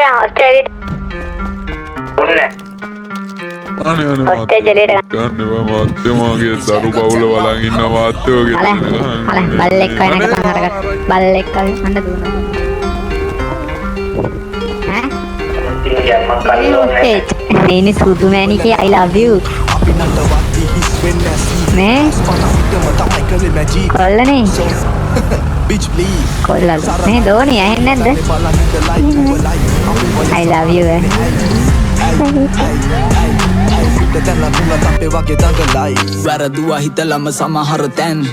දැන් හොස්ටේජ් අනේ අනේ හොස්ටේජ් එළියට ගන්නවා මාත්‍යමාගේ දරු බවුල බලන් ඉන්න මාත්‍යෝගේ අල බල්ලෙක් කන එක පහරකට බල්ලෙක් අඬ දුවනවා ඈ හොස්ටේජ් මේනි සුදු මෑණිකේ I love you නේ කොල්ලනේ කොල්ලලු මේ දෝනි ඇහෙන්නේ නැද්ද I love you වැරදුවා හිතලම සමහර තැන්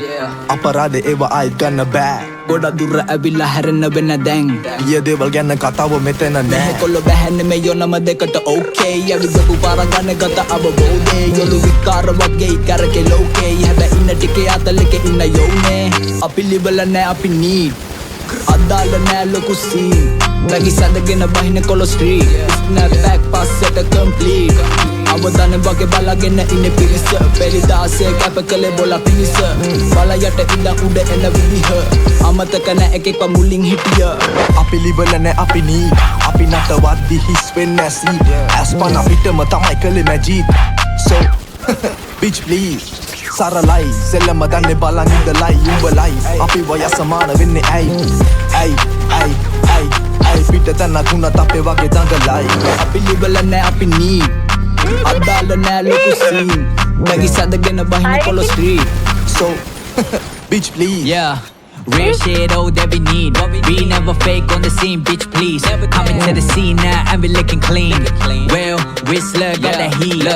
අපරාධ ඒවා අයි ගන්න බෑ ගොඩ දුර ඇවිල්ලා හැරෙන්න වෙන දැන් ගිය දේවල් ගැන කතාව මෙතන නෑ කොල්ල බැහැන්නේ මේ යොනම දෙකට ඕකේ ඇවිදපු පාර ගන්න ගත අවබෝධේ යොදු විකාර වගේ කරකේ ලෝකේ හැබැයි ඉන්න ටිකේ අතලක ඉන්න යෝනේ අපි ලිබල නෑ අපි නීඩ් අදාළ නෑ ලොකු සීන් රැගි සඳගෙන බහින කොල ස්ට්‍රීට් ස්නැප් බැක් පස්සට කම්ප්ලීට් අවදාන වගේ බලාගෙන ඉන්නේ පිරිස පෙරිදාසේ කැප කළේ බොල පිනිස බල යට ඉඳ උඩ එන විදිහ අමතක නෑ එකෙක්ව මුලින් හිටිය අපි ලිබල නෑ අපි නී අපි නටවද්දි හිස් වෙන්නේ නැසී ඇස්පන අපිටම තමයි කළේ මැජික් so bitch please සරලයි සෙල්ලම දන්නේ බලන් ඉඳලයි උඹලයි අපි වයස සමාන වෙන්නේ ඇයි පිට තැන තුනත් අපේ වගේ දඟලයි අපි ලිබල නෑ අපි නී අදාළ නෑ ලොකු සීන් නැගි සැදගෙන බහින කොල street so bitch please Yeah. Real shit, oh, that we need. We never fake on the scene, bitch, please. Coming to the scene now, and we looking clean. Well, Whistler got the heat.